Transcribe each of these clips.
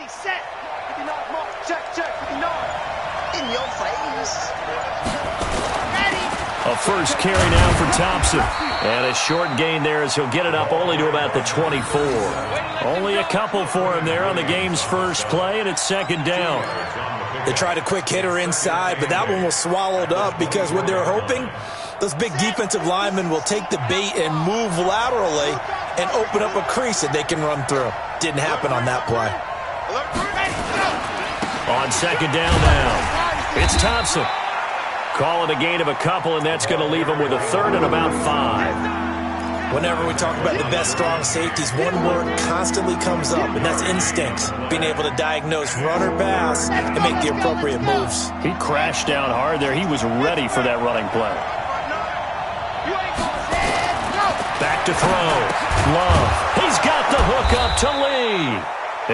set. 59 mark. Check, 59. In your face. Ready. A first carry now for Thompson. And a short gain there as he'll get it up only to about the 24. Only a couple for him there on the game's first play, and it's second down. They tried a quick hitter inside, but that one was swallowed up because what they're hoping, those big defensive linemen will take the bait and move laterally and open up a crease that they can run through. Didn't happen on that play. On second down now, it's Thompson. Call it a gain of a couple, and that's going to leave him with a third and about 5. Whenever we talk about the best strong safeties, one word constantly comes up, and that's instinct. Being able to diagnose run or pass and make the appropriate moves. He crashed down hard there. He was ready for that running play. Back to throw. Love. He's got the hook up to Lee.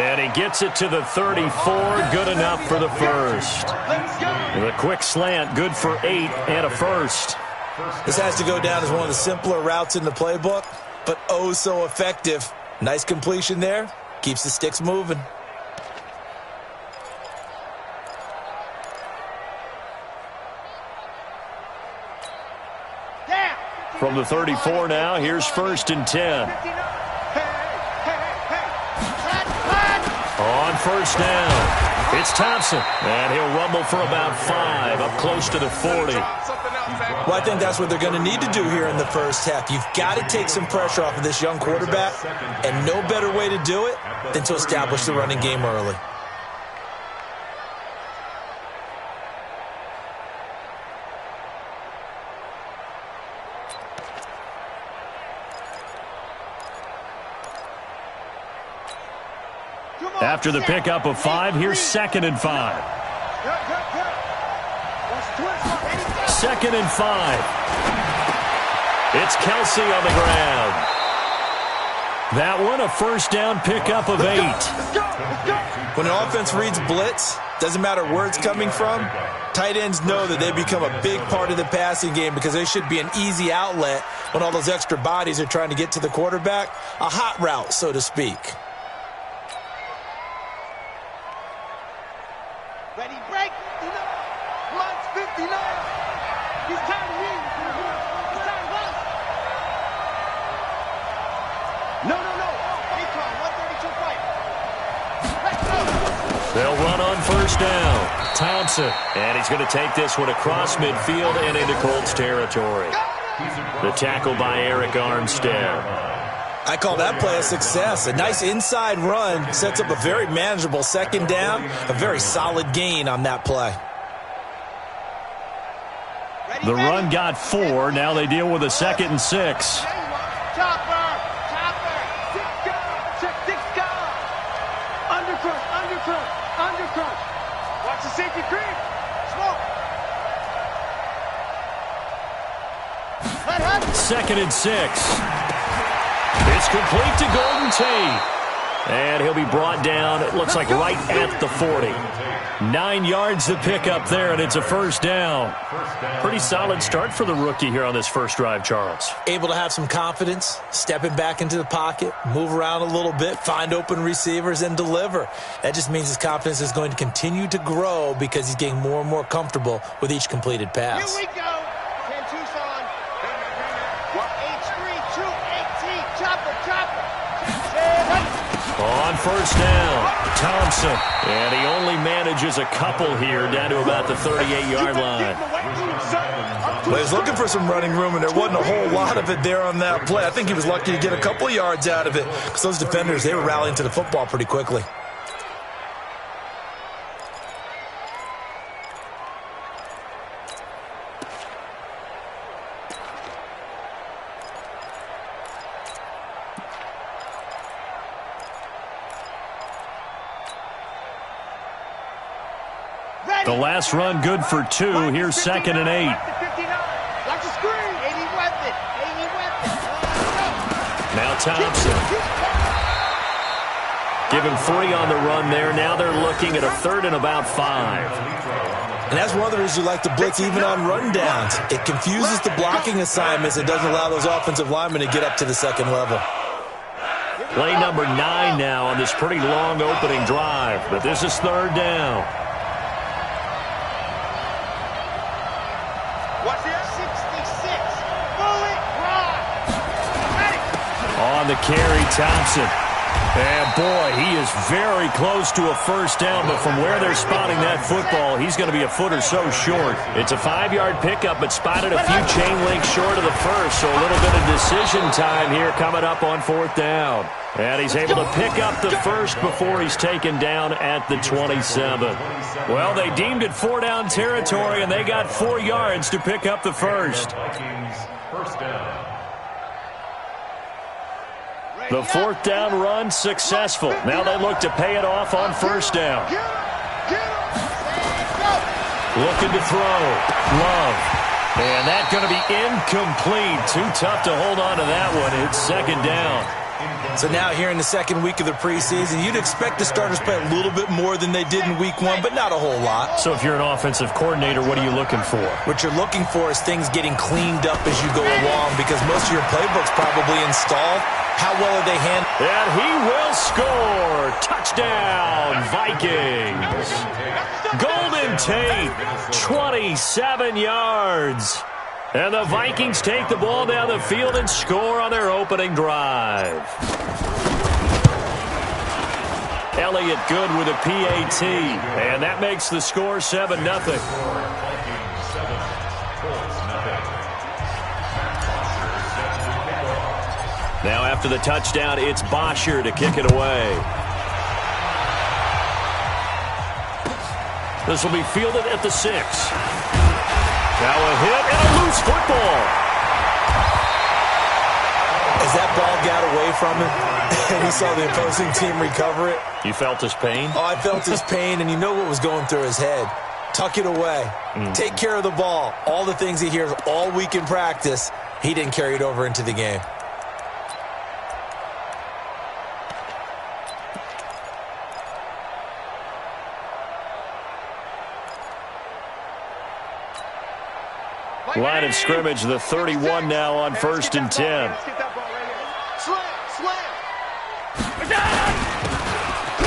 And he gets it to the 34. Good enough for the first. The quick slant, good for 8 and a first. This has to go down as one of the simpler routes in the playbook, but oh so effective. Nice completion there. Keeps the sticks moving. From the 34 now, here's first and 10. On first down, it's Thompson, and he'll rumble for about 5, up close to the 40. Well, I think that's what they're going to need to do here in the first half. You've got to take some pressure off of this young quarterback, and no better way to do it than to establish the running game early. After the pickup of 5, here's second and 5. Second and 5. It's Kelsey on the ground. That one, a first down pickup of 8. When an offense reads blitz, doesn't matter where it's coming from, tight ends know that they become a big part of the passing game because they should be an easy outlet when all those extra bodies are trying to get to the quarterback. A hot route, so to speak. Ready, break. 59. He's time to win. He's time to run. No. He called 132 fight. They'll run on first down. Thompson, and he's going to take this one across midfield and into Colts territory. The tackle by Eric Armstead. I call that play a success. A nice inside run sets up a very manageable second down, a very solid gain on that play. The run got 4. Now they deal with a second and 6. Chopper. Six guard. Undercrunch. Watch the safety creep. Smoke. Second and 6. It's complete to Golden Tate. And he'll be brought down, it looks like right at the 40. 9 yards to pick up there, and it's a first down. Pretty solid start for the rookie here on this first drive, Charles. Able to have some confidence, stepping back into the pocket, move around a little bit, find open receivers, and deliver. That just means his confidence is going to continue to grow because he's getting more and more comfortable with each completed pass. Here we go. 10 Tucson. H3 218. Chopper. On first down, Thompson. And he only manages a couple here down to about the 38-yard line. Well, he was looking for some running room, and there wasn't a whole lot of it there on that play. I think he was lucky to get a couple yards out of it because those defenders, they were rallying to the football pretty quickly. The last run good for 2. Here's second and 8. Watch the screen. 80 weapon. Now Thompson. Give him 3 on the run there. Now they're looking at a third and about 5. And that's one of the reasons you like to blitz even on rundowns. It confuses the blocking assignments and doesn't allow those offensive linemen to get up to the second level. Play number 9 now on this pretty long opening drive. But this is third down. Watch this. 66. Bullet ride. On the carry, Thompson. And, boy, he is very close to a first down, but from where they're spotting that football, he's going to be a foot or so short. It's a 5-yard pickup, but spotted a few chain links short of the first, so a little bit of decision time here coming up on fourth down. And he's able to pick up the first before he's taken down at the 27. Well, they deemed it 4-down territory, and they got 4 yards to pick up the first. First down. The fourth down run successful. Now they look to pay it off on first down. Looking to throw. Love. And that's going to be incomplete. Too tough to hold on to that one. It's second down. So now here in the second week of the preseason, you'd expect the starters play a little bit more than they did in week 1, but not a whole lot. So if you're an offensive coordinator, what are you looking for? What you're looking for is things getting cleaned up as you go along, because most of your playbook's probably installed. How well are they handled? And he will score. Touchdown, Vikings. Golden Tate, 27 yards. And the Vikings take the ball down the field and score on their opening drive. Elliott good with a PAT. And that makes the score 7-0. Now after the touchdown, it's Bosher to kick it away. This will be fielded at the 6. Now a hit and a loose football. As that ball got away from him, and he saw the opposing team recover it. You felt his pain? Oh, I felt his pain, and you know what was going through his head. Tuck it away. Take care of the ball. All the things he hears all week in practice, he didn't carry it over into the game. Line of scrimmage, the 31 now on 1st and 10.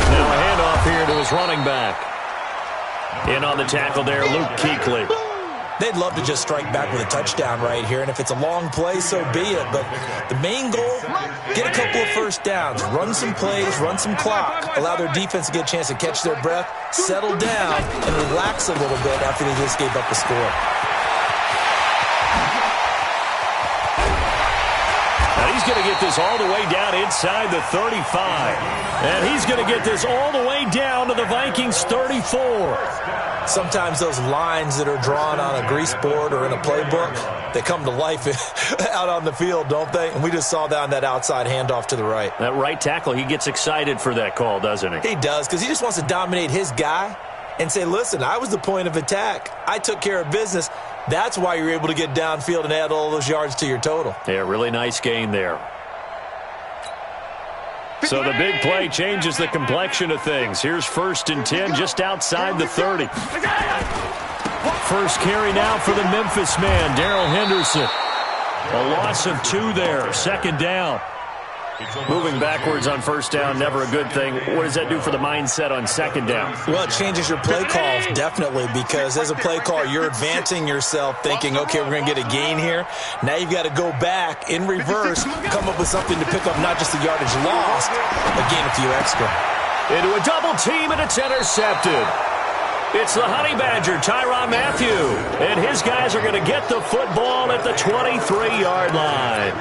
Now a handoff here to his running back. In on the tackle there, Luke Kuechly. They'd love to just strike back with a touchdown right here, and if it's a long play, so be it. But the main goal, get a couple of first downs, run some plays, run some clock, allow their defense to get a chance to catch their breath, settle down, and relax a little bit after they just gave up the score. He's going to get this all the way down inside the 35. And he's going to get this all the way down to the Vikings 34. Sometimes those lines that are drawn on a grease board or in a playbook, they come to life out on the field, don't they? And we just saw that on that outside handoff to the right. That right tackle, he gets excited for that call, doesn't he? He does, because he just wants to dominate his guy and say, listen, I was the point of attack. I took care of business. That's why you're able to get downfield and add all those yards to your total. Yeah, really nice gain there. So the big play changes the complexion of things. Here's 1st and 10 just outside the 30. First carry now for the Memphis man, Darrell Henderson. A loss of 2 there, second down. Moving backwards on first down, never a good thing. What does that do for the mindset on second down? Well, it changes your play call, definitely, because as a play caller, you're advancing yourself thinking, okay, we're going to get a gain here. Now you've got to go back in reverse, come up with something to pick up not just the yardage lost, but gain a few extra. Into a double team, and it's intercepted. It's the Honey Badger, Tyrann Mathieu. And his guys are going to get the football at the 23-yard line.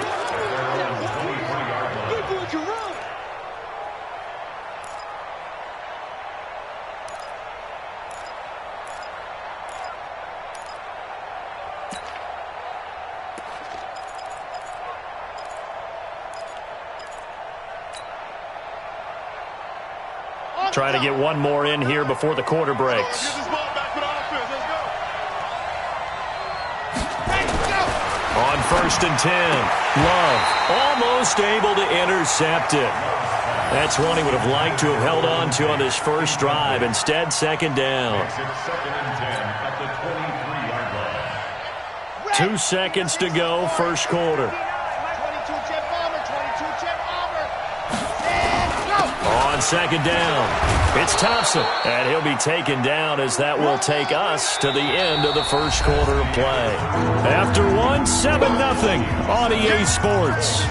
Trying to get one more in here before the quarter breaks. On 1st and 10, Love almost able to intercept it. That's one he would have liked to have held on to on this first drive. Instead, second down. 2 seconds to go, first quarter. on second down. It's Thompson, and he'll be taken down as that will take us to the end of the first quarter of play. After one, 7-0 on EA Sports.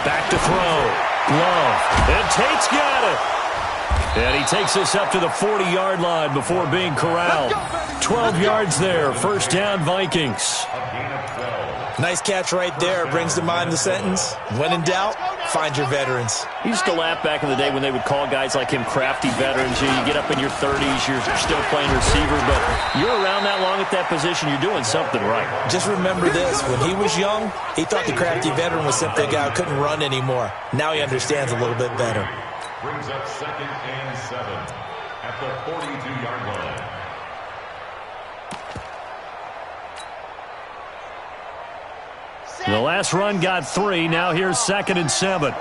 Back to throw. Glove. And Tate's got it. And he takes us up to the 40-yard line before being corralled. 12 yards there. First down, Vikings. Nice catch right there. Brings to mind the sentence, when in doubt, find your veterans. He used to laugh back in the day when they would call guys like him crafty veterans. You get up in your 30s, you're still playing receiver, but you're around that long at that position, you're doing something right. Just remember this. When he was young, he thought the crafty veteran was simply a guy who couldn't run anymore. Now he understands a little bit better. Brings up 2nd and 7 at the 42-yard line. The last run got 3. Now here's 2nd and 7.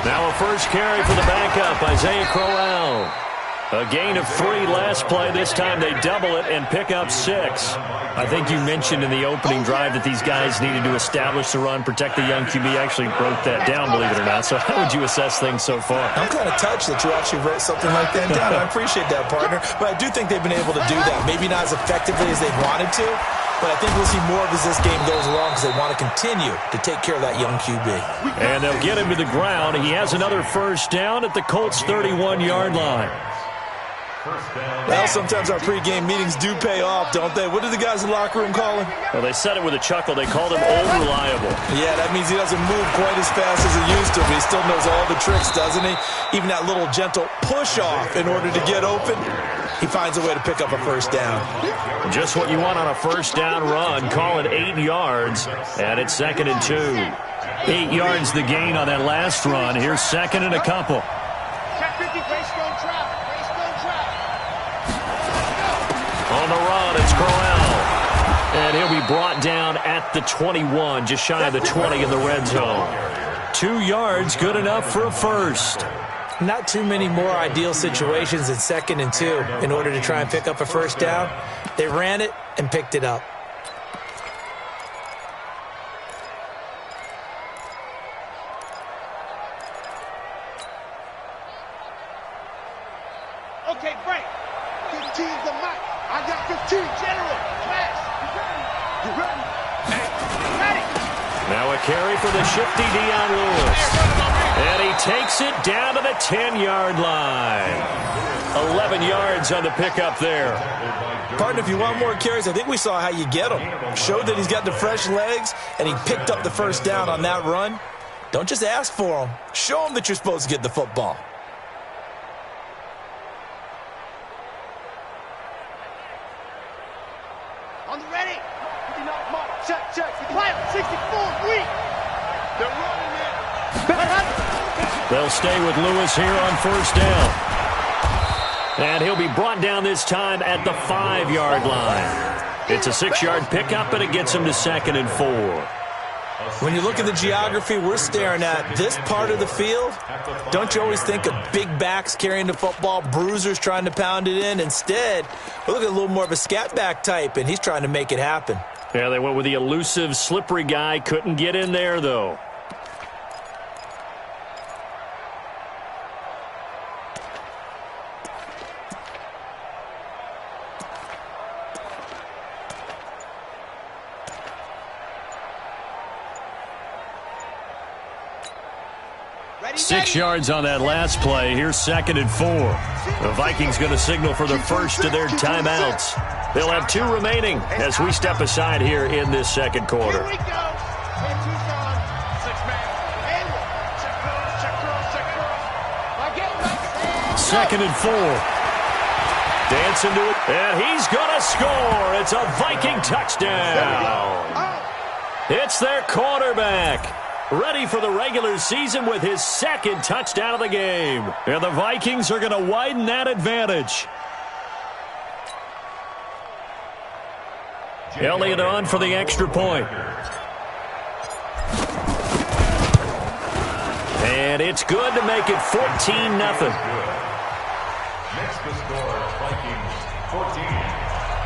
Now a first carry for the backup, Isaiah Crowell. A gain of 3 last play. This time they double it and pick up 6. I think you mentioned in the opening drive that these guys needed to establish the run, protect the young QB. I actually wrote that down, believe it or not. So how would you assess things so far? I'm kind of touched that you actually wrote something like that down. I appreciate that, partner. But I do think they've been able to do that. Maybe not as effectively as they wanted to, but I think we'll see more of as this game goes along because they want to continue to take care of that young QB. And they'll get him to the ground. He has another first down at the Colts' 31-yard line. Well, sometimes our pregame meetings do pay off, don't they? What do the guys in the locker room call him? Well, they said it with a chuckle. They called him old reliable. Yeah, that means he doesn't move quite as fast as he used to, but he still knows all the tricks, doesn't he? Even that little gentle push-off in order to get open, he finds a way to pick up a first down. Just what you want on a first down run. Call it 8 yards, and it's 2nd and 2. 8 yards the gain on that last run. Here's 2nd and a couple. On the run, it's Crowell. And he'll be brought down at the 21, just shy of the 20 in the red zone. 2 yards, good enough for a first. Not too many more ideal situations in 2nd and 2 in order to try and pick up a first down. They ran it and picked it up. Okay, break. 15 the mic. I got 15. General. Class. You ready? Ready. Now a carry for the shifty Dion Lewis. And he takes it down to the 10-yard line. 11 yards on the pickup there. Partner, if you want more carries, I think we saw how you get them. Showed that he's got the fresh legs, and he picked up the first down on that run. Don't just ask for them. Show them that you're supposed to get the football. On the ready. 59 mark. Check. Pilot 64 weak. They're running it. They'll stay with Lewis here on first down. And he'll be brought down this time at the 5-yard line. It's a 6-yard pickup, and it gets him to 2nd and 4. When you look at the geography we're staring at, this part of the field, don't you always think of big backs carrying the football, bruisers trying to pound it in? Instead, we're looking at a little more of a scat back type, and he's trying to make it happen. Yeah, they went with the elusive, slippery guy. Couldn't get in there, though. Ready. 6 yards on that last play. Here's 2nd and 4. The Vikings going to signal for the first of their timeouts. They'll have 2 remaining as we step aside here in this second quarter. Here we go. 2nd and 4. Dancing to it, and he's going to score. It's a Viking touchdown. It's their quarterback. Ready for the regular season with his 2nd touchdown of the game. And the Vikings are going to widen that advantage. Elliott on for the extra point. And it's good to make it 14-0. Makes the score Vikings 14,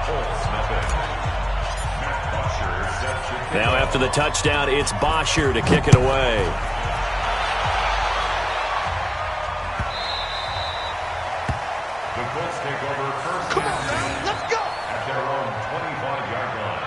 Colts nothing. Matt Bosher sets the kick. Now after the touchdown, it's Bosher to kick it away. The Colts take over first. Come on, man. Let's go. At their own 25-yard line.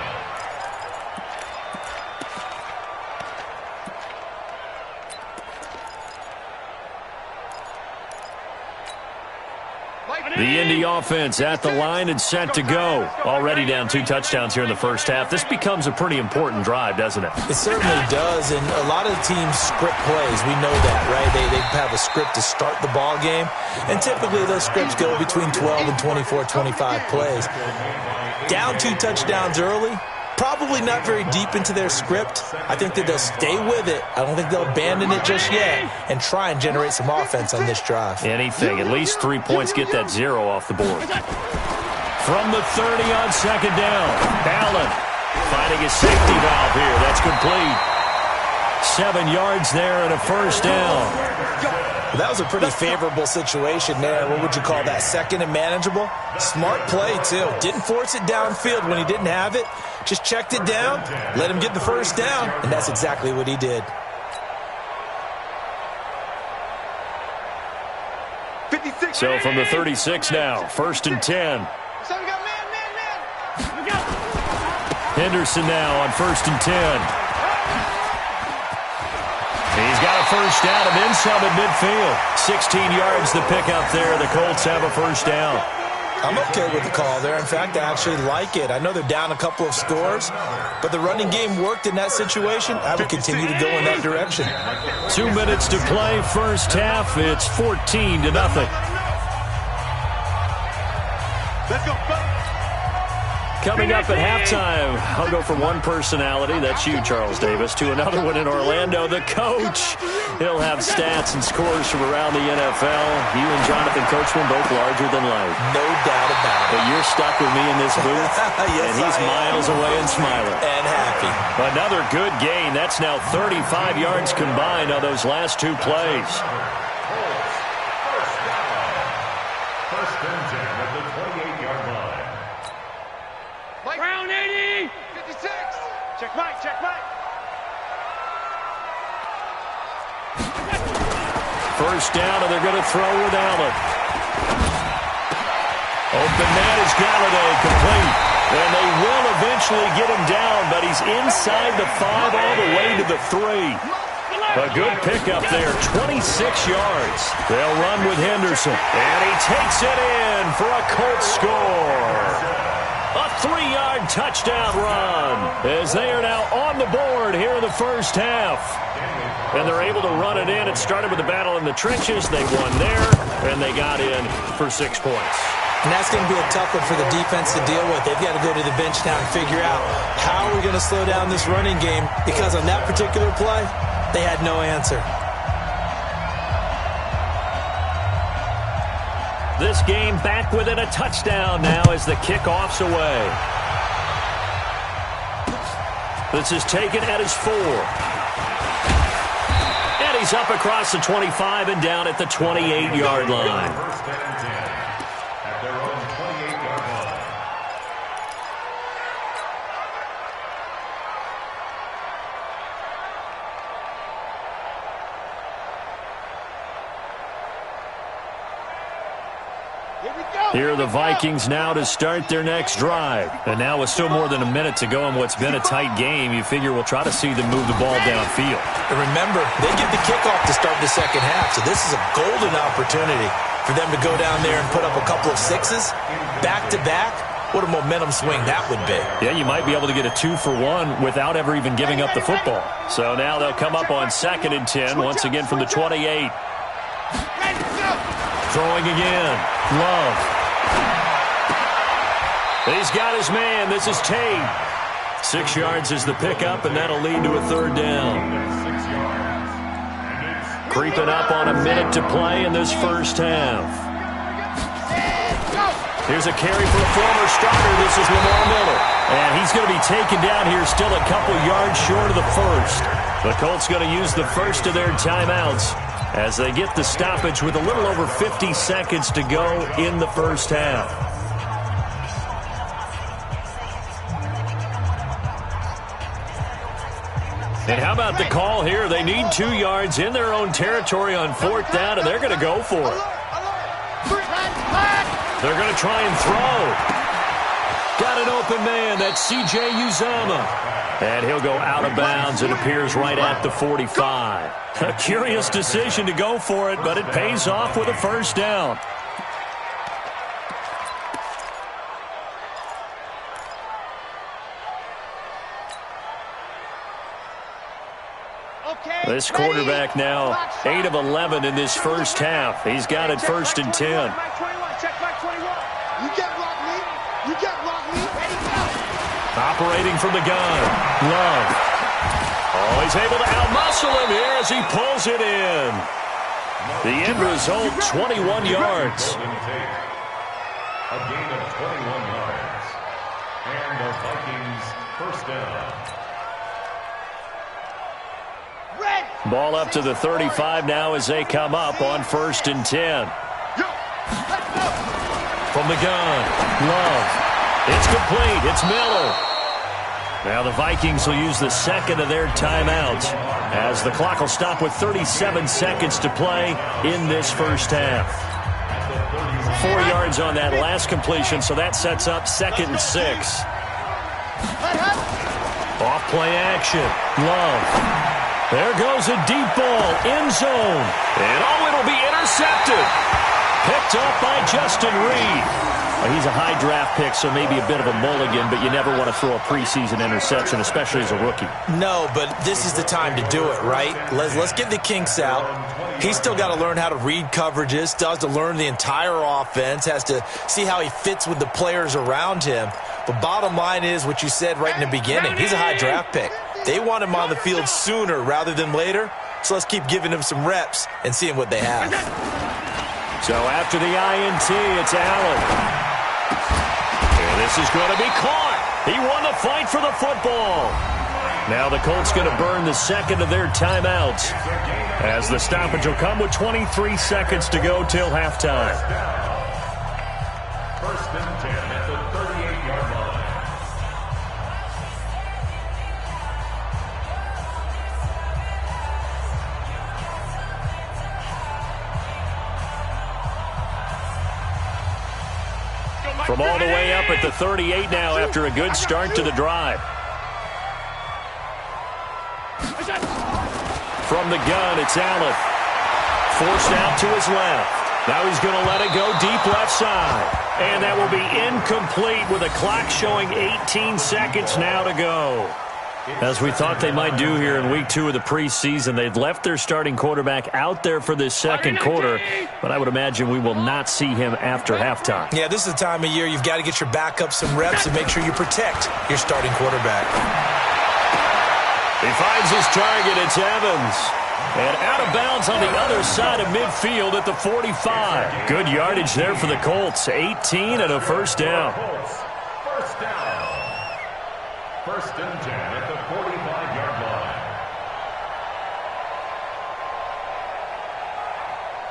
The Indy offense at the line and set to go. Already down 2 touchdowns here in the first half. This becomes a pretty important drive, doesn't it? It certainly does, and a lot of teams script plays. We know that, right? They have a script to start the ball game, and typically those scripts go between 12 and 24, 25 plays. Down 2 touchdowns early, probably not very deep into their script. I think that they'll stay with it. I don't think they'll abandon it just yet and try and generate some offense on this drive. Anything. At least 3 points. Get that 0 off the board. From the 30 on second down. Allen finding his safety valve here. That's complete. 7 yards there and a first down. Well, that was a pretty favorable situation there. What would you call that? Second and manageable? Smart play, too. Didn't force it downfield when he didn't have it. Just checked it down, let him get the first down, and that's exactly what he did. 56. So from the 36 now, 1st and 10. So we got man. Henderson now on 1st and 10. He's got a first down and then some at midfield. 16 yards to pick up there. The Colts have a first down. I'm okay with the call there. In fact, I actually like it. I know they're down a couple of scores, but the running game worked in that situation. I would continue to go in that direction. 2 minutes to play, first half. It's 14-0. Let's go, buddy. Coming up at halftime, I'll go from one personality, that's you, Charles Davis, to another one in Orlando, the coach. He'll have stats and scores from around the NFL. You and Jonathan Coachman both larger than life. No doubt about it. But you're stuck with me in this booth, Yes, and he's miles away and smiling. And happy. Another good gain. That's now 35 yards combined on those last 2 plays. First and 10 at the 28-yard line. Brown 80. 56. Check Mike. First down, and they're going to throw with Allen. Open man is Galladay, complete. And they will eventually get him down, but he's inside the 5 all the way to the 3. A good pickup there, 26 yards. They'll run with Henderson, and he takes it in for a Colts score. A 3-yard touchdown run as they are now on the board here in the first half. And they're able to run it in. It started with a battle in the trenches. They won there, and they got in for 6 points. And that's going to be a tough one for the defense to deal with. They've got to go to the bench now and figure out how are we going to slow down this running game, because on that particular play, they had no answer. This game back within a touchdown now as the kickoff's away. This is taken at his 4. And he's up across the 25 and down at the 28-yard line. First and 10 at their own 28-yard line. Here we go. Here are the Vikings now to start their next drive. And now with still more than a minute to go in what's been a tight game, you figure we'll try to see them move the ball downfield. And remember, they get the kickoff to start the second half, so this is a golden opportunity for them to go down there and put up a couple of 6s back-to-back. What a momentum swing that would be. Yeah, you might be able to get a 2-for-1 without ever even giving up the football. So now they'll come up on 2nd and 10, once again from the 28. Throwing again. Love. He's got his man. This is Tate. 6 yards is the pickup, and that'll lead to a 3rd down. 6 yards. Creeping up on a minute to play in this first half. Here's a carry for a former starter. This is Lamar Miller. And he's going to be taken down here still a couple yards short of the first. The Colts going to use the first of their timeouts as they get the stoppage with a little over 50 seconds to go in the first half. And how about the call here? They need 2 yards in their own territory on 4th down, and they're going to go for it. They're going to try and throw. Got an open man. That's C.J. Uzomah. And he'll go out of bounds. It appears right at the 45. A curious decision to go for it, but it pays off with a first down. This quarterback now 8 of 11 in this first half. He's got it 1st and 10. Operating from the gun. Love. Oh, he's able to outmuscle him here as he pulls it in. The end result, 21 yards. A gain of 21 yards. And the Vikings first down. Ball up to the 35 now as they come up on 1st and 10. From the gun. Love. It's complete. It's Miller. Now the Vikings will use the second of their timeouts as the clock will stop with 37 seconds to play in this first half. 4 yards on that last completion, so that sets up 2nd and 6. Off play action. Love. There goes a deep ball. End zone. And oh, it'll be intercepted. Picked up by Justin Reed. He's a high draft pick, so maybe a bit of a mulligan, but you never want to throw a preseason interception, especially as a rookie. No, but this is the time to do it, right? Let's get the kinks out. He's still got to learn how to read coverages, still has to learn the entire offense, has to see how he fits with the players around him. But bottom line is what you said right in the beginning. He's a high draft pick. They want him on the field sooner rather than later, so let's keep giving him some reps and seeing what they have. So after the INT, it's Allen. This is going to be caught. He won the fight for the football. Now the Colts going to burn the second of their timeouts as the stoppage will come with 23 seconds to go till halftime. 1st and 10 at the 38-yard line. From all the way up at the 38 now after a good start to the drive. From the gun, it's Allen. Forced out to his left. Now he's going to let it go deep left side. And that will be incomplete with a clock showing 18 seconds now to go. As we thought they might do here in week 2 of the preseason, they've left their starting quarterback out there for this second quarter, but I would imagine we will not see him after halftime. Yeah, this is the time of year you've got to get your backup some reps and make sure you protect your starting quarterback. He finds his target. It's Evans. And out of bounds on the other side of midfield at the 45. Good yardage there for the Colts. 18 and a first down. First down. 1st and 10 at the 45-yard line.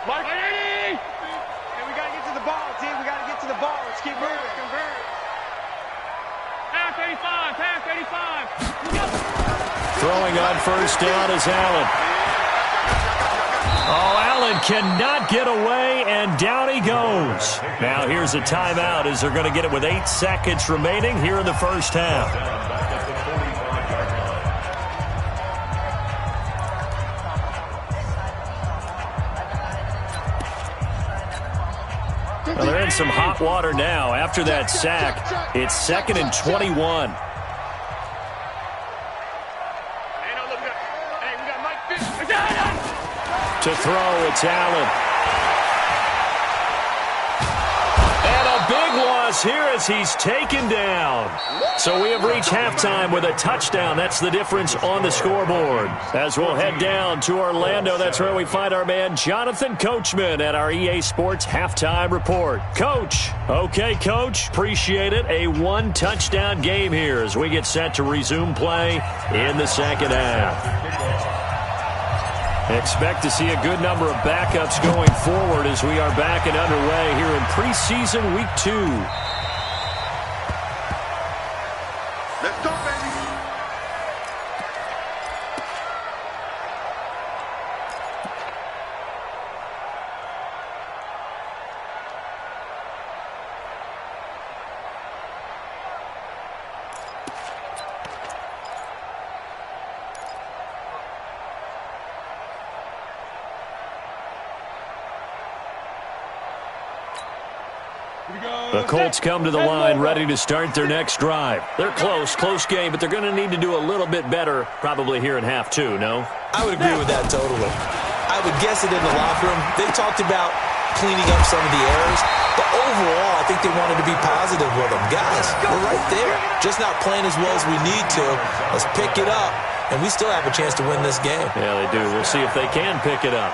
Mark, hey, we got to get to the ball, team. We got to get to the ball. Let's keep moving. Convert. Pass 85. Pass 85. Throwing on first down is Allen. Oh, Allen cannot get away, and down he goes. Now here's a timeout as they're going to get it with 8 seconds remaining here in the first half. Well, they're in some hot water now. After that sack, it's 2nd and 21. To throw, it's Allen. And a big one. across here as he's taken down. So we have reached halftime with a touchdown. That's the difference on the scoreboard. As we'll head down to Orlando, that's where we find our man Jonathan Coachman at our EA Sports Halftime Report. Coach. Okay, Coach. Appreciate it. A one-touchdown game here as we get set to resume play in the second half. Expect to see a good number of backups going forward as we are back and underway here in preseason week 2. Let's go, baby. The Colts come to the line ready to start their next drive. They're close game, but they're going to need to do a little bit better probably here in half 2, no? I would agree with that totally. I would guess it in the locker room. They talked about cleaning up some of the errors, but overall, I think they wanted to be positive with them. Guys, we're right there. Just not playing as well as we need to. Let's pick it up, and we still have a chance to win this game. Yeah, they do. We'll see if they can pick it up.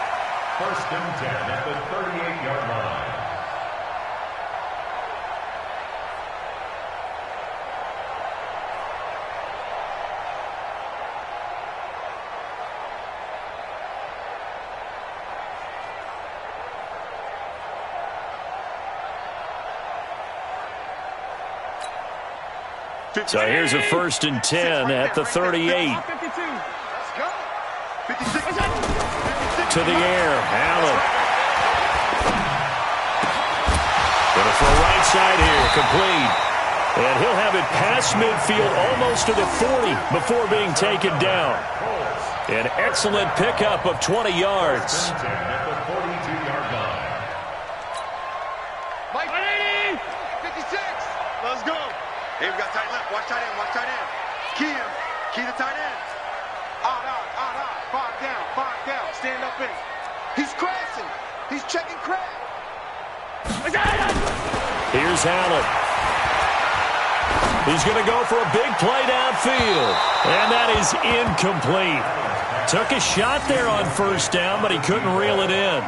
1st and 10 at the 38-yard line. So here's a 1st and 10 at the 38. Let's go. 56. To the air, Allen. Gonna throw right side here, complete. And he'll have it past midfield almost to the 40 before being taken down. An excellent pickup of 20 yards. At the 42-yard line. Mike, 56. Let's go. Hey, we got tight left. Watch tight end. Watch tight end. Key him. Key the tight end. Odd. 5 down. Stand up in it. He's crashing. He's checking crash. Here's Allen. He's going to go for a big play downfield. And that is incomplete. Took a shot there on 1st down, but he couldn't reel it in.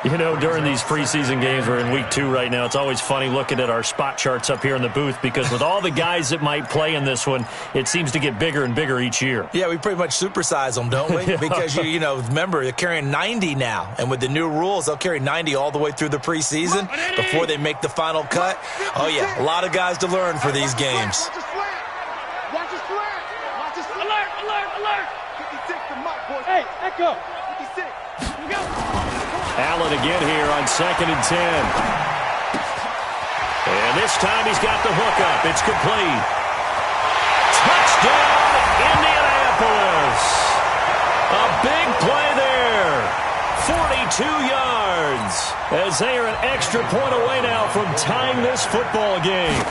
You know, during these preseason games, we're in week 2 right now, it's always funny looking at our spot charts up here in the booth because with all the guys that might play in this one, it seems to get bigger and bigger each year. Yeah, we pretty much supersize them, don't we? Because, you know, remember, they're carrying 90 now. And with the new rules, they'll carry 90 all the way through the preseason before they make the final cut. Oh, yeah, a lot of guys to learn for these games. Watch his slant. Alert. 56 to Mike, boys. Hey, echo. 56. Here we go. Allen again here on 2nd and 10. And this time he's got the hook up. It's complete. Touchdown, Indianapolis. A big play there. 42 yards as they are an extra point away now from tying this football game.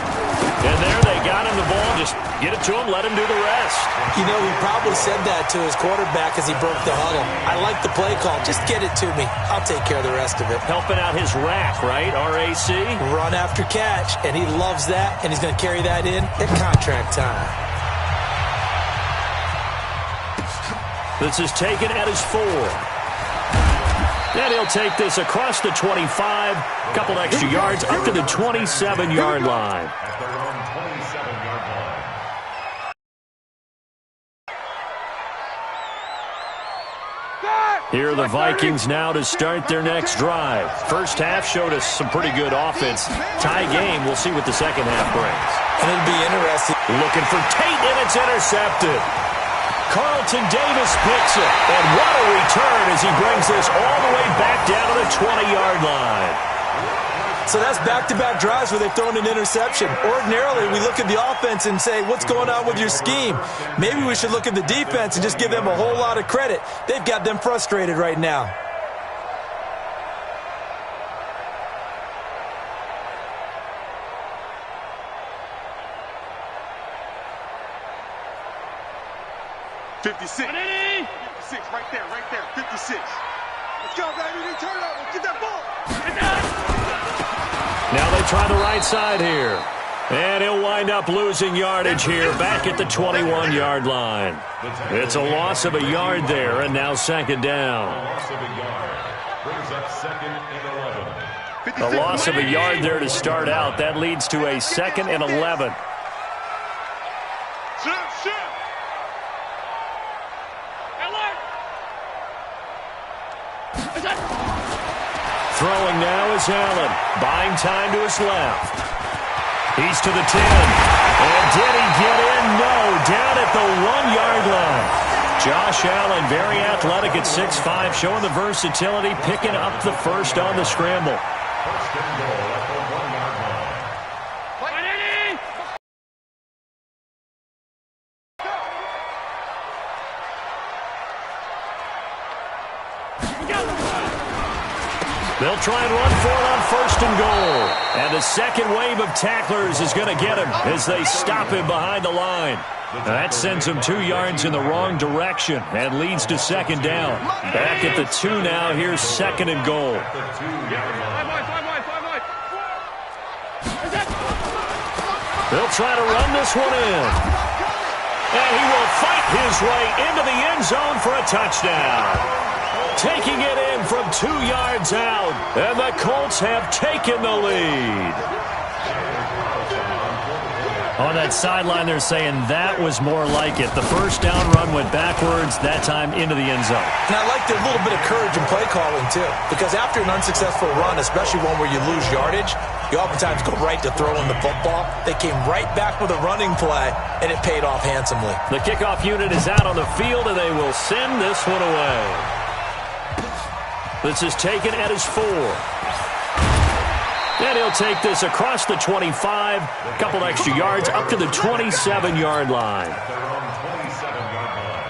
And there they got him the ball. Just get it to him, let him do the rest. You know, he probably said that to his quarterback as he broke the huddle. I like the play call. Just get it to me. I'll take care of the rest of it. Helping out his RAC, right? R-A-C? Run after catch. And he loves that, and he's going to carry that in at contract time. This is taken at his 4. And he'll take this across the 25, a couple extra yards up to the 27-yard line. At their own 27-yard line. Here are the Vikings now to start their next drive. First half showed us some pretty good offense. Tie game, we'll see what the second half brings. And it'll be interesting. Looking for Tate, and it's intercepted. Carlton Davis picks it. And what a return as he brings this all the way back down to the 20-yard line. So that's back-to-back drives where they've thrown an interception. Ordinarily, we look at the offense and say, what's going on with your scheme? Maybe we should look at the defense and just give them a whole lot of credit. They've got them frustrated right now. Ready? 56, right there, 56. Let's go, baby, turn over, get that ball. Now they try the right side here. And he'll wind up losing yardage here back at the 21-yard line. It's a loss of a yard there, and now second down. Loss of a yard. Brings up 2nd and 11. A loss of a yard there to start out. That leads to a 2nd and 11. Throwing now is Allen. Buying time to his left. He's to the 10. And did he get in? No. Down at the 1-yard line. Josh Allen, very athletic at 6'5", showing the versatility, picking up the first on the scramble. First and goal at the 1-yard line. They'll try and run for it on first and goal. And the second wave of tacklers is going to get him as they stop him behind the line. That sends him 2 yards in the wrong direction and leads to second down. Back at the 2 now. Here's second and goal. They'll try to run this one in. And he will fight his way into the end zone for a touchdown. Taking it in from 2 yards out, and the Colts have taken the lead. On that sideline, they're saying that was more like it. The first down run went backwards, that time into the end zone. And I like a little bit of courage in play calling, too, because after an unsuccessful run, especially one where you lose yardage, you oftentimes go right to throwing the football. They came right back with a running play, and it paid off handsomely. The kickoff unit is out on the field, and they will send this one away. This is taken at his 4. And he'll take this across the 25, a couple extra yards, up to the 27-yard line. Their own 27-yard line.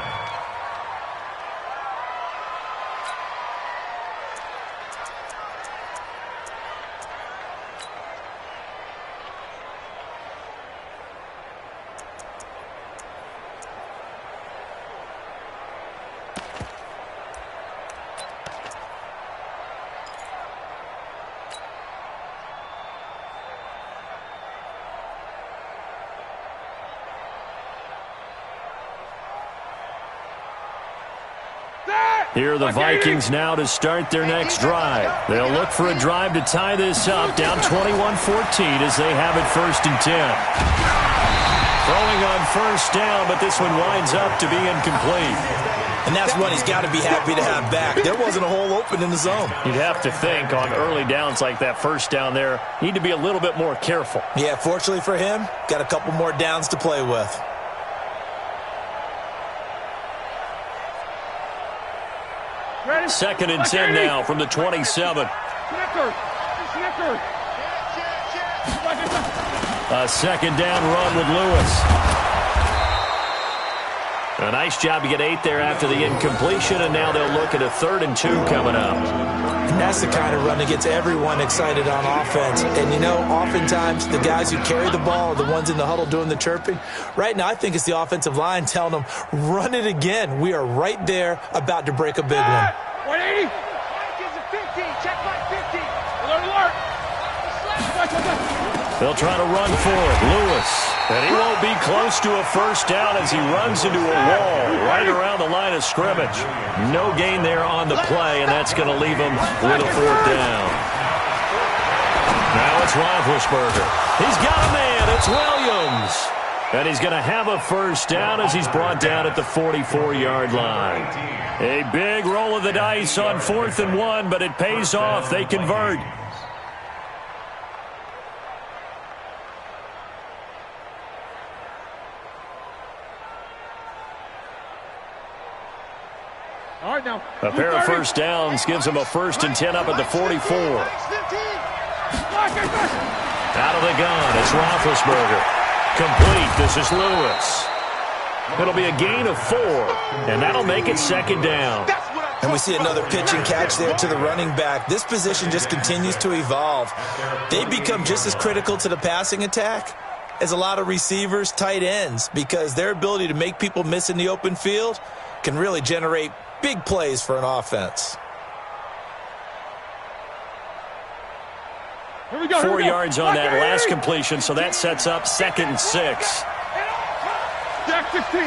Here are the Vikings now to start their next drive. They'll look for a drive to tie this up, down 21-14 as they have it 1st and 10. Throwing on first down, but this one winds up to be incomplete. And that's one he's got to be happy to have back. There wasn't a hole open in the zone. You'd have to think on early downs like that first down there, need to be a little bit more careful. Yeah, fortunately for him, got a couple more downs to play with. Second and 10 now from the 27. A second down run with Lewis. A nice job to get 8 there after the incompletion, and now they'll look at a 3rd and 2 coming up. And that's the kind of run that gets everyone excited on offense. And, you know, oftentimes the guys who carry the ball are the ones in the huddle doing the chirping. Right now, I think it's the offensive line telling them, run it again. We are right there about to break a big one. 180. Vikings at 50. Check back 50. Alert, alert. They'll try to run for it. Lewis. And he won't be close to a first down as he runs into a wall right around the line of scrimmage. No gain there on the play, and that's going to leave him with a 4th down. Now it's Roethlisberger. He's got a man. It's Williams. And he's going to have a first down as he's brought down at the 44-yard line. A big roll of the dice on 4th and 1, but it pays off. They convert. All right, now. A pair of first downs gives him a 1st and 10 up at the 44. Out of the gun, it's Roethlisberger. Complete. This is Lewis. It'll be a gain of 4, and that'll make it second down. And we see another pitch and catch there to the running back. This position just continues to evolve. They become just as critical to the passing attack as a lot of receivers, tight ends, because their ability to make people miss in the open field can really generate big plays for an offense. 4 yards on that last completion, so that sets up 2nd and 6. Jack 16.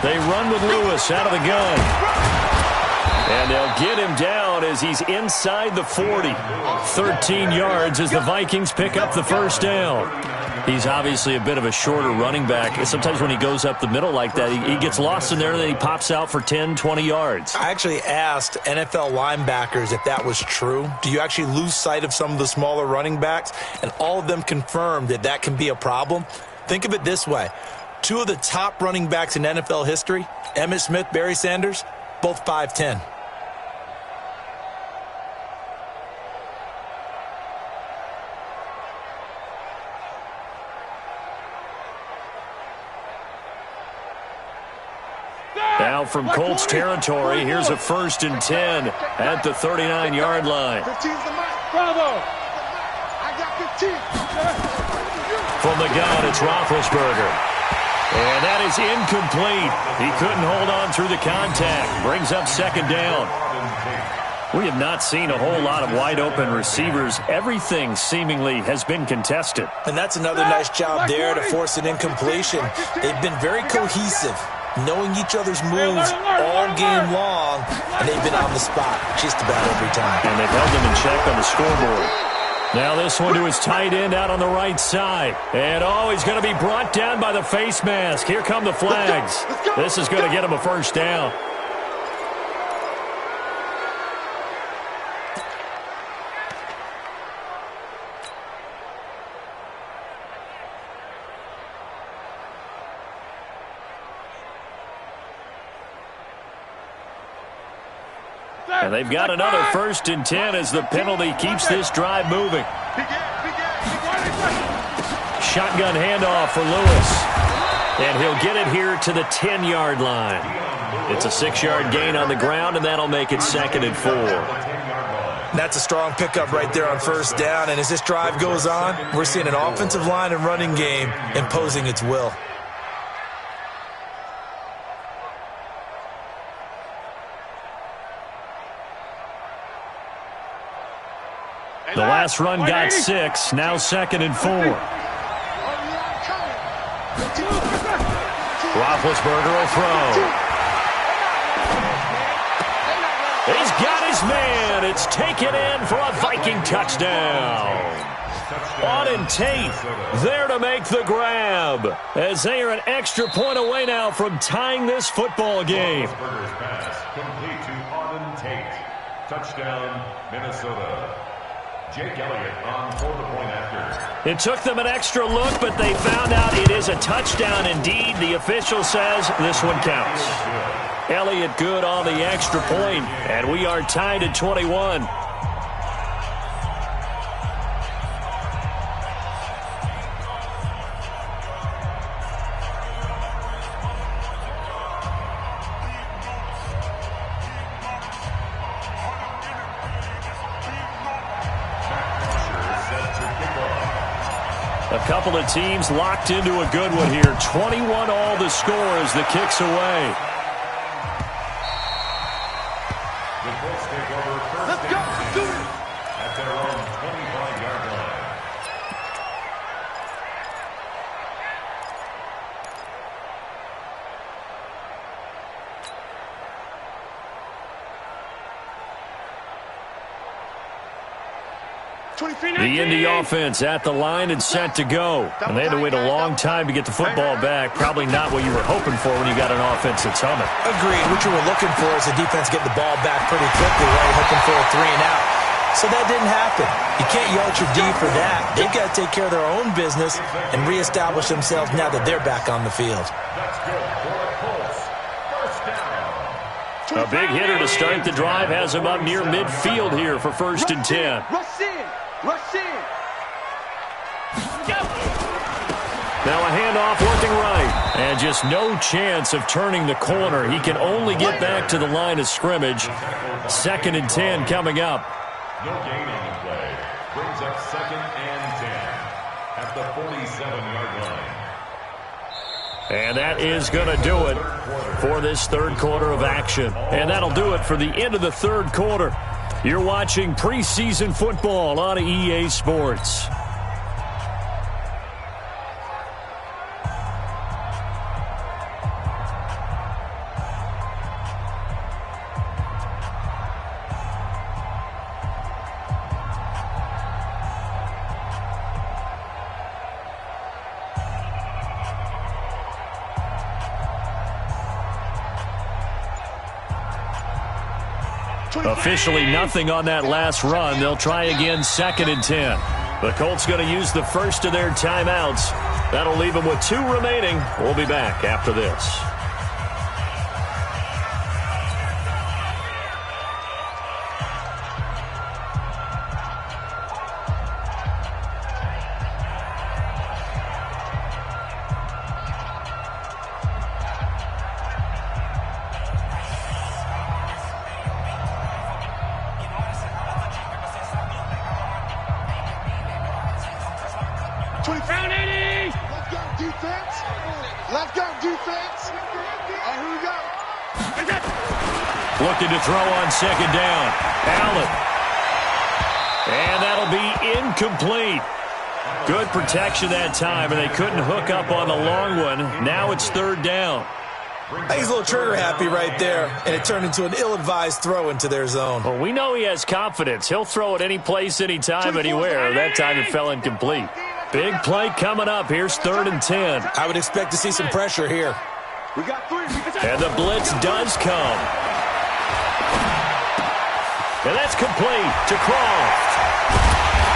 They run with Lewis out of the gun. And they'll get him down as he's inside the 40. 13 yards as the Vikings pick up the first down. He's obviously a bit of a shorter running back. Sometimes when he goes up the middle like that, he gets lost in there, and then he pops out for 10, 20 yards. I actually asked NFL linebackers if that was true. Do you actually lose sight of some of the smaller running backs? And all of them confirmed that that can be a problem. Think of it this way. 2 of the top running backs in NFL history, Emmitt Smith, Barry Sanders, both 5'10". Now from Colts territory, here's a 1st and 10 at the 39-yard line. 15's the mic. Bravo. I got 15. From the gun, it's Roethlisberger. And that is incomplete. He couldn't hold on through the contact. Brings up 2nd down. We have not seen a whole lot of wide-open receivers. Everything seemingly has been contested. And that's another nice job there to force an incompletion. They've been very cohesive, knowing each other's moves all game long, and they've been on the spot just about every time. And they've held them in check on the scoreboard. Now this one to his tight end out on the right side. And, he's going to be brought down by the face mask. Here come the flags. This is going to get him a first down. And they've got another 1st and 10 as the penalty keeps this drive moving. Shotgun handoff for Lewis. And he'll get it here to the 10-yard line. It's a 6-yard gain on the ground, and that'll make it 2nd and 4. That's a strong pickup right there on 1st down, and as this drive goes on, we're seeing an offensive line and running game imposing its will. The last run got 6, now 2nd and 4. Roethlisberger will throw. He's got his man. It's taken in for a Viking touchdown. Auden Tate there to make the grab as they are an extra point away now from tying this football game. Roethlisberger's pass complete to Auden Tate. Touchdown, Minnesota. Jake Elliott on for the point after. It took them an extra look, but they found out it is a touchdown indeed. The official says this one counts. Elliott good on the extra point, and we are tied at 21. A couple of teams locked into a good one here. 21 all the score as the kick's away. The Colts take over 1st and 10 at their own 25-yard line. The Indy offense at the line and set to go. And they had to wait a long time to get the football back. Probably not what you were hoping for when you got an offense that's humming. Agreed. What you were looking for is the defense getting the ball back pretty quickly, right? Hoping for a 3 and out. So that didn't happen. You can't yell at your D for that. They've got to take care of their own business and reestablish themselves now that they're back on the field. Let's go for the Colts. First down. A big hitter to start the drive has him up near midfield here for 1st and 10. Rush in. Rush in. Now a handoff working right. And just no chance of turning the corner. He can only get back to the line of scrimmage. 2nd and 10 coming up. No gain on the play. Brings up 2nd and 10 at the 47-yard line. And that is going to do it for this third quarter of action. And that'll do it for the end of the third quarter. You're watching preseason football on EA Sports. Officially nothing on that last run. They'll try again, 2nd and 10. The Colts going to use the first of their timeouts. That'll leave them with 2 remaining. We'll be back after this. Looking to throw on 2nd down. Allen. And that'll be incomplete. Good protection that time, and they couldn't hook up on the long one. Now it's 3rd down. I think he's a little trigger happy right there, and it turned into an ill-advised throw into their zone. Well, we know he has confidence. He'll throw it any place, anytime, anywhere. That time it fell incomplete. Big play coming up. Here's 3rd and 10. I would expect to see some pressure here. We got 3. And the blitz does come. And that's complete to Croft.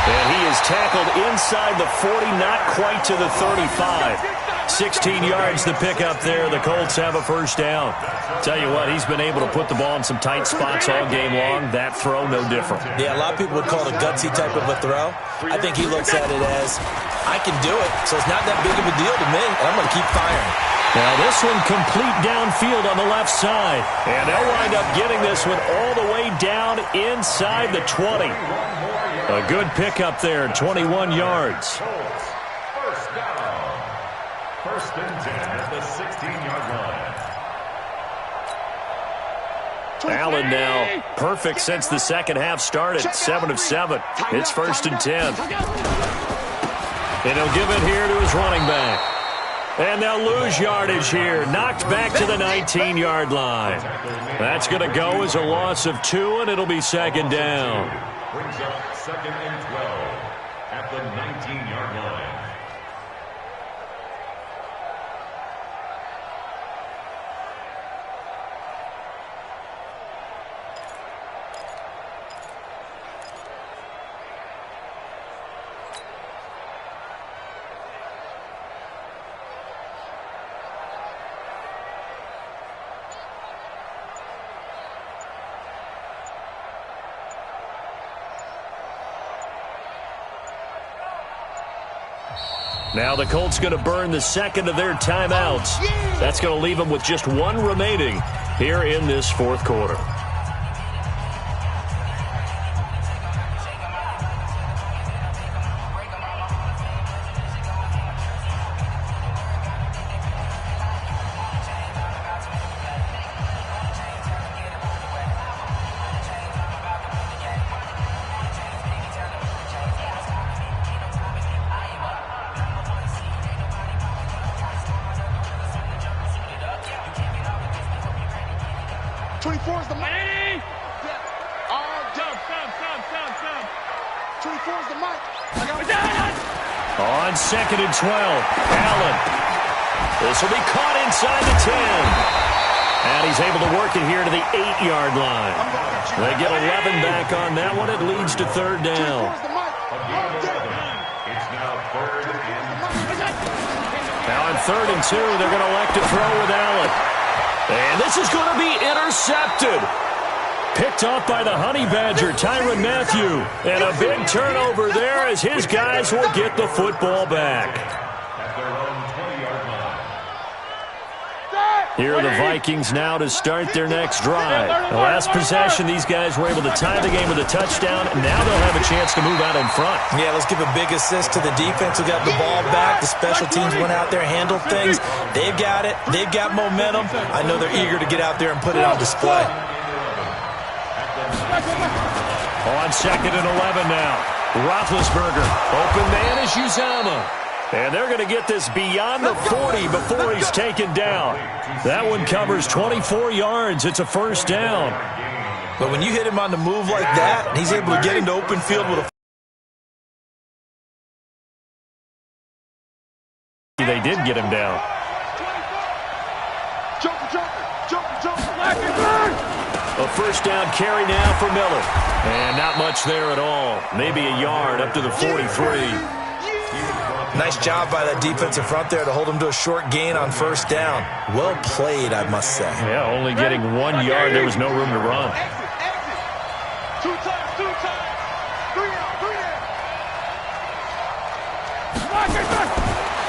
And he is tackled inside the 40, not quite to the 35. 16 yards to pick up there. The Colts have a 1st down. Tell you what, he's been able to put the ball in some tight spots all game long. That throw, no different. Yeah, a lot of people would call it a gutsy type of a throw. I think he looks at it as, I can do it, so it's not that big of a deal to me, and I'm going to keep firing. Now this one complete downfield on the left side. And they'll wind up getting this one all the way down inside the 20. A good pickup there, 21 yards. 1st down. 1st and 10 at the 16-yard line. Allen now perfect since the 2nd half started. 7 of 7. It's 1st and 10. And he'll give it here to his running back. And they'll lose yardage here. Knocked back to the 19-yard line. That's going to go as a loss of 2, and it'll be 2nd down. Brings up 2nd and 12 at the 19-yard line. Now the Colts going to burn the 2nd of their timeouts. That's going to leave them with just 1 remaining here in this 4th quarter. On 2nd and 12, Allen. This will be caught inside the 10. And he's able to work it here to the 8-yard line. They get 11 back on that one. It leads to 3rd down. It's now 3rd and 2. Now on 3rd and 2, they're going to elect to throw with Allen. And this is going to be intercepted. Picked off by the Honey Badger, Tyrann Mathieu. And a big turnover there as his guys will get the football back. At their own 20-yard line. Here are the Vikings now to start their next drive. The last possession, these guys were able to tie the game with a touchdown. Now they'll have a chance to move out in front. Yeah, let's give a big assist to the defense who got the ball back. The special teams went out there, handled things. They've got it. They've got momentum. I know they're eager to get out there and put it on display. On 2nd and 11 now. Roethlisberger. Open man is Uzomah. And they're going to get this beyond the 40 before he's taken down. That one covers 24 yards. It's a first down. But when you hit him on the move like that, and he's able to get into open field with a... They did get him down. A first down carry now for Miller. And not much there at all. Maybe a yard up to the 43. Nice job by that defensive front there to hold him to a short gain on first down. Well played, I must say. Yeah, only getting 1 yard. There was no room to run. Two times. 3 out.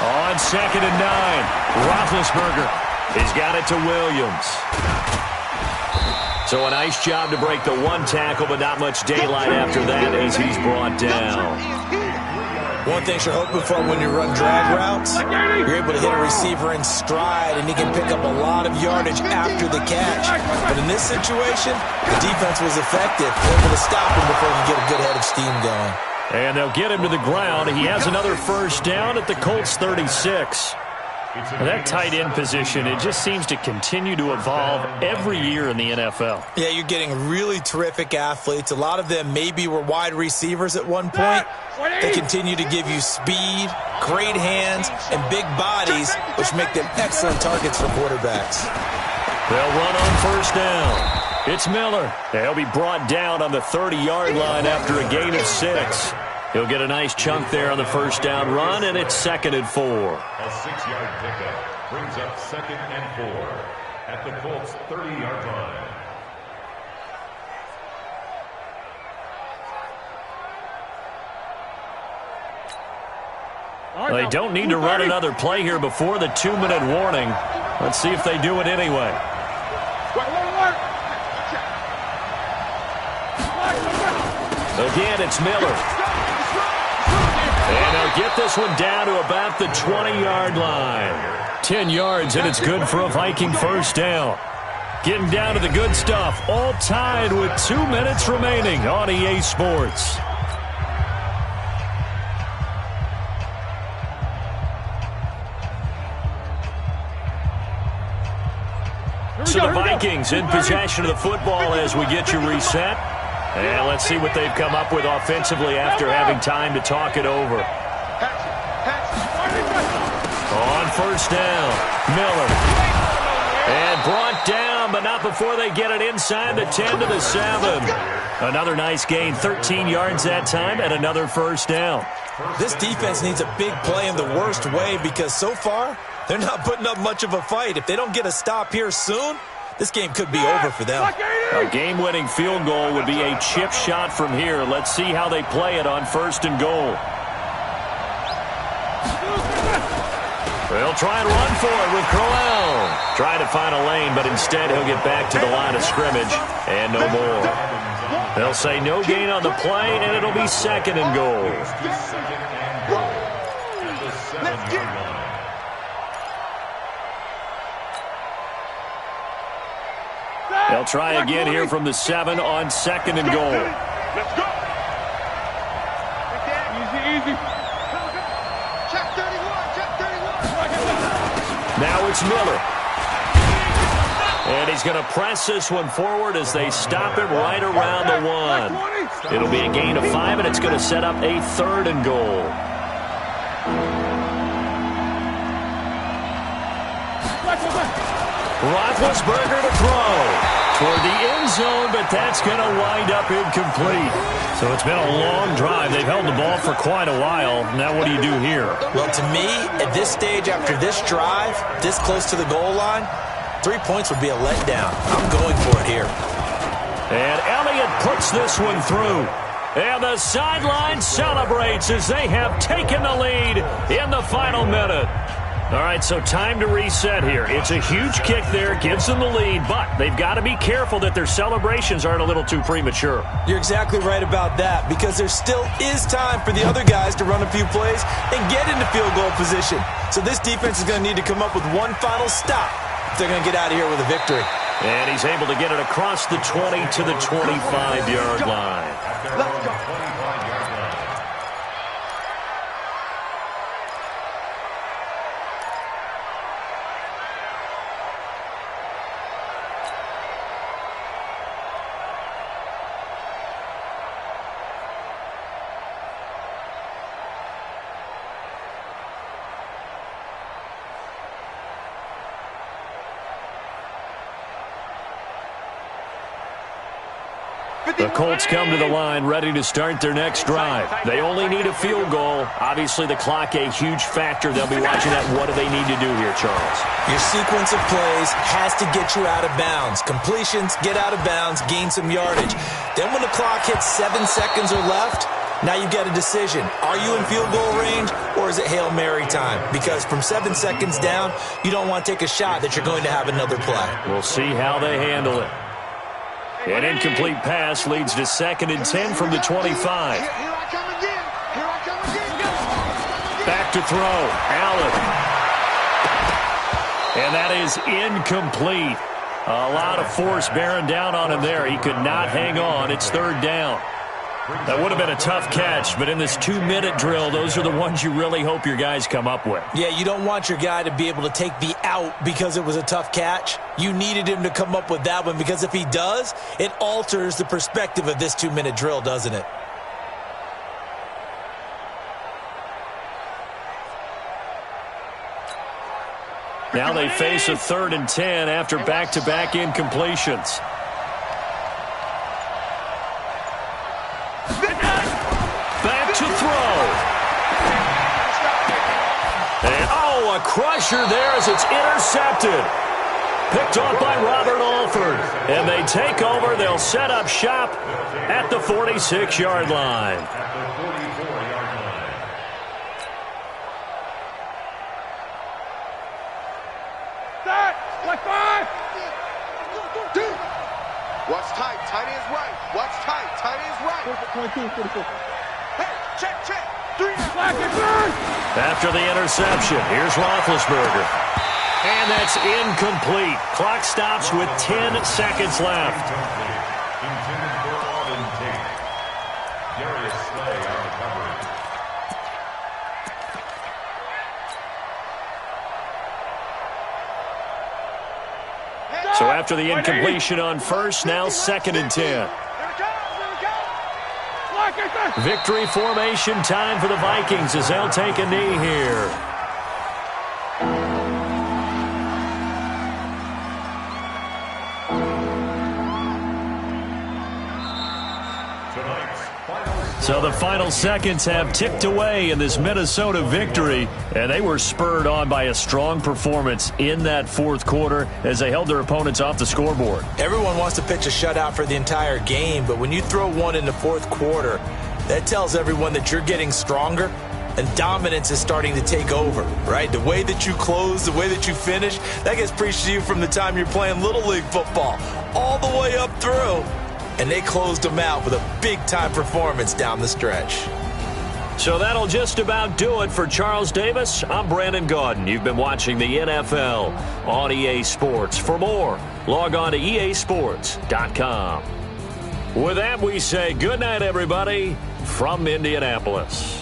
On 2nd and 9, Roethlisberger. He's got it to Williams. So a nice job to break the one tackle, but not much daylight after that as he's brought down. One thing you're hoping for when you run drag routes, you're able to hit a receiver in stride, and he can pick up a lot of yardage after the catch. But in this situation, the defense was effective, able to stop him before he could get a good head of steam going. And they'll get him to the ground. He has another first down at the Colts 36. And that tight end position, it just seems to continue to evolve every year in the NFL. Yeah, you're getting really terrific athletes. A lot of them maybe were wide receivers at one point. They continue to give you speed, great hands, and big bodies, which make them excellent targets for quarterbacks. They'll run on first down. It's Miller. He'll be brought down on the 30-yard line after a gain of 6. He'll get a nice chunk there on the first down run, and it's 2nd and 4. A 6-yard pickup brings up 2nd and 4 at the Colts' 30-yard line. They don't need to run another play here before the 2-minute warning. Let's see if they do it anyway. Again, it's Miller. And they'll get this one down to about the 20-yard line. 10 yards, and it's good for a Viking first down. Getting down to the good stuff, all tied with 2 minutes remaining on EA Sports. So the Vikings in possession of the football as we get you reset. And let's see what they've come up with offensively after having time to talk it over. On first down, Miller. And brought down, but not before they get it inside the 10 to the 7. Another nice gain, 13 yards that time, and another first down. This defense needs a big play in the worst way because so far, they're not putting up much of a fight. If they don't get a stop here soon, this game could be over for them. A game-winning field goal would be a chip shot from here. Let's see how they play it on 1st and goal. They'll try and run for it with Crowell. Trying to find a lane, but instead he'll get back to the line of scrimmage and no more. They'll say no gain on the play, and it'll be 2nd and goal. They'll try again here from the 7 on 2nd and goal. Let's go. Easy. Check 31. Now it's Miller. And he's going to press this one forward as they stop him right around the 1. It'll be a gain of 5, and it's going to set up a 3rd and goal. Roethlisberger to throw toward the end zone, but that's going to wind up incomplete. So it's been a long drive. They've held the ball for quite a while. Now what do you do here? Well, to me, at this stage after this drive, this close to the goal line, 3 points would be a letdown. I'm going for it here. And Elliott puts this one through. And the sideline celebrates as they have taken the lead in the final minute. All right, so time to reset here. It's a huge kick there, gives them the lead, but they've got to be careful that their celebrations aren't a little too premature. You're exactly right about that, because there still is time for the other guys to run a few plays and get into field goal position. So this defense is going to need to come up with one final stop if they're going to get out of here with a victory. And he's able to get it across the 20 to the 25-yard line. Let's go. The Colts come to the line ready to start their next drive. They only need a field goal. Obviously, the clock a huge factor. They'll be watching that. What do they need to do here, Charles? Your sequence of plays has to get you out of bounds. Completions, get out of bounds, gain some yardage. Then when the clock hits 7 seconds or left, now you get a decision. Are you in field goal range or is it Hail Mary time? Because from 7 seconds down, you don't want to take a shot that you're going to have another play. We'll see how they handle it. An incomplete pass leads to 2nd and 10 from the 25. Here I come again. Here I come again. Back to throw. Allen. And that is incomplete. A lot of force bearing down on him there. He could not hang on. It's 3rd down. That would have been a tough catch, but in this 2-minute drill, those are the ones you really hope your guys come up with. Yeah, you don't want your guy to be able to take the out because it was a tough catch. You needed him to come up with that one because if he does, it alters the perspective of this 2-minute drill, doesn't it? Now they face a 3rd and 10 after back-to-back incompletions. Back to throw. And, a crusher there as it's intercepted. Picked off by Robert Alford. And they take over. They'll set up shop at the 46-yard line. Like 5. Watch tight. Tight end's right. Watch tight. Tight end's right. 22, 44. Hey, check. 3. Black and burn. After the interception, here's Roethlisberger. And that's incomplete. Clock stops with 10 seconds left. Intended for Auden Tate. Darius Slay on the coverage. So after the incompletion on first, now 2nd and 10. Victory formation time for the Vikings as they'll take a knee here. So the final seconds have ticked away in this Minnesota victory, and they were spurred on by a strong performance in that 4th quarter as they held their opponents off the scoreboard. Everyone wants to pitch a shutout for the entire game, but when you throw one in the 4th quarter, that tells everyone that you're getting stronger and dominance is starting to take over, right? The way that you close, the way that you finish, that gets preached to you from the time you're playing Little League football all the way up through. And they closed them out with a big-time performance down the stretch. So that'll just about do it for Charles Davis. I'm Brandon Gaudin. You've been watching the NFL on EA Sports. For more, log on to easports.com. With that, we say good night, everybody, from Indianapolis.